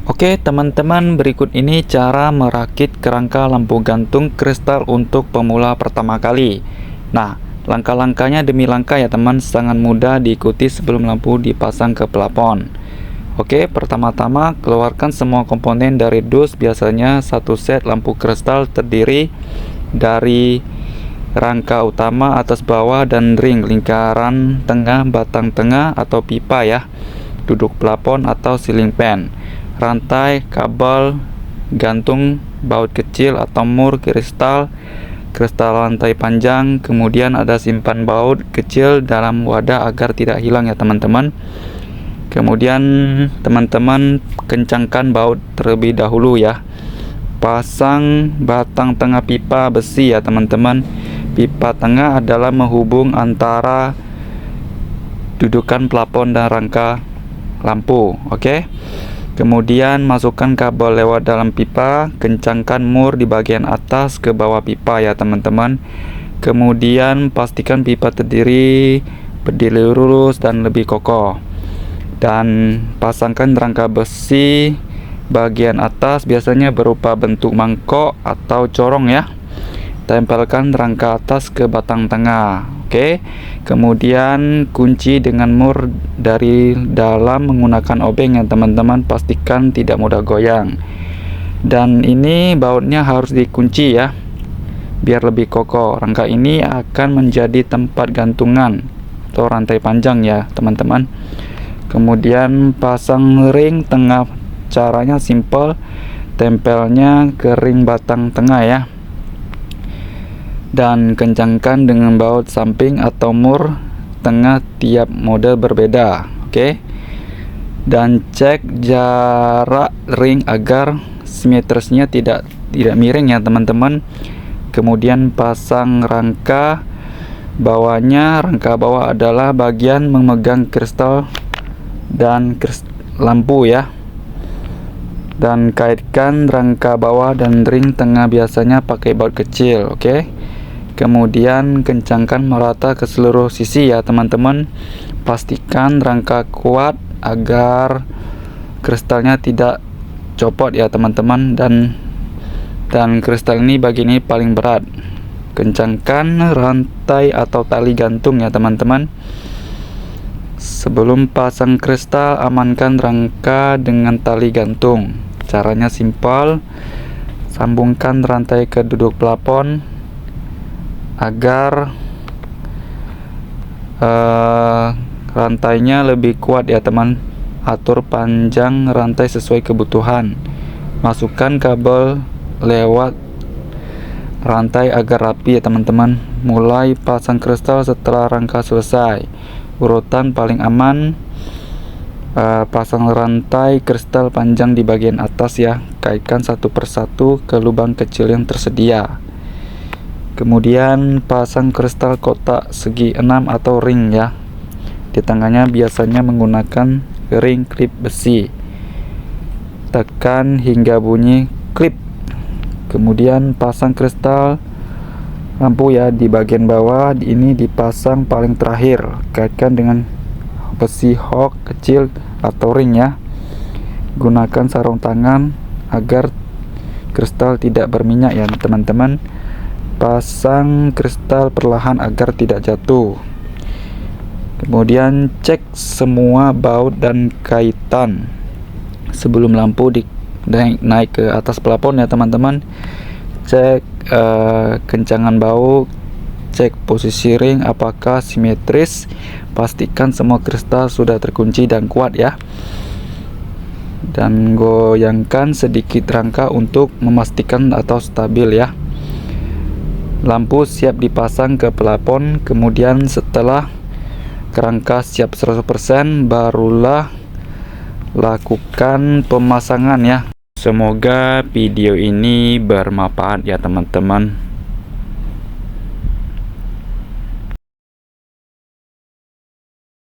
Oke teman-teman, berikut ini cara merakit kerangka lampu gantung kristal untuk pemula pertama kali. Nah, langkah-langkahnya demi langkah ya teman, sangat mudah diikuti sebelum lampu dipasang ke plafon. Oke, pertama-tama keluarkan semua komponen dari dus. Biasanya satu set lampu kristal terdiri dari rangka utama, atas bawah, dan ring, lingkaran tengah, batang tengah atau pipa ya, duduk plafon atau ceiling fan, rantai, kabel gantung, baut kecil atau mur kristal, rantai panjang, kemudian ada simpan baut kecil dalam wadah agar tidak hilang ya teman-teman. Kemudian teman-teman kencangkan baut terlebih dahulu ya. Pasang batang tengah pipa besi ya teman-teman. Pipa tengah adalah menghubung antara dudukan plafon dan rangka lampu. Oke. Kemudian masukkan kabel lewat dalam pipa, kencangkan mur di bagian atas ke bawah pipa ya teman-teman. Kemudian pastikan pipa berdiri lurus dan lebih kokoh. Dan pasangkan rangka besi bagian atas, biasanya berupa bentuk mangkok atau corong ya. Tempelkan rangka atas ke batang tengah. Oke. Kemudian kunci dengan mur dari dalam menggunakan obeng ya teman-teman, pastikan tidak mudah goyang. Dan ini bautnya harus dikunci ya, biar lebih kokoh. Rangka ini akan menjadi tempat gantungan atau rantai panjang ya teman-teman. Kemudian pasang ring tengah, caranya simple, tempelnya ke ring batang tengah ya, dan kencangkan dengan baut samping atau mur tengah, tiap model berbeda. Oke. Dan cek jarak ring agar simetrisnya tidak miring ya teman-teman. Kemudian pasang rangka bawahnya. Rangka bawah adalah bagian memegang kristal dan lampu ya. Dan kaitkan rangka bawah dan ring tengah, biasanya pakai baut kecil. Oke. Kemudian kencangkan merata ke seluruh sisi ya teman-teman. Pastikan rangka kuat agar kristalnya tidak copot ya teman-teman. Dan kristal ini bagian ini paling berat. Kencangkan rantai atau tali gantung ya teman-teman. Sebelum pasang kristal, amankan rangka dengan tali gantung. Caranya simpel. Sambungkan rantai ke duduk plafon agar rantainya lebih kuat ya teman. Atur panjang rantai sesuai kebutuhan. Masukkan kabel lewat rantai agar rapi ya teman-teman. Mulai pasang kristal setelah rangka selesai. Urutan paling aman, pasang rantai kristal panjang di bagian atas ya. Kaitkan satu persatu ke lubang kecil yang tersedia. Kemudian pasang kristal kotak segi 6 atau ring ya. Di tengahnya biasanya menggunakan ring klip besi. Tekan hingga bunyi klip. Kemudian pasang kristal lampu ya di bagian bawah. Ini dipasang paling terakhir. Kaitkan dengan besi hook kecil atau ring ya. Gunakan sarung tangan agar kristal tidak berminyak ya teman-teman. Pasang kristal perlahan agar tidak jatuh. Kemudian cek semua baut dan kaitan sebelum lampu naik ke atas plafon ya teman-teman. Cek kencangan baut, cek posisi ring apakah simetris, pastikan semua kristal sudah terkunci dan kuat ya. Dan goyangkan sedikit rangka untuk memastikan atau stabil ya. Lampu siap dipasang ke plafon. Kemudian setelah kerangka siap 100%, barulah lakukan pemasangan ya. Semoga video ini bermanfaat ya teman-teman.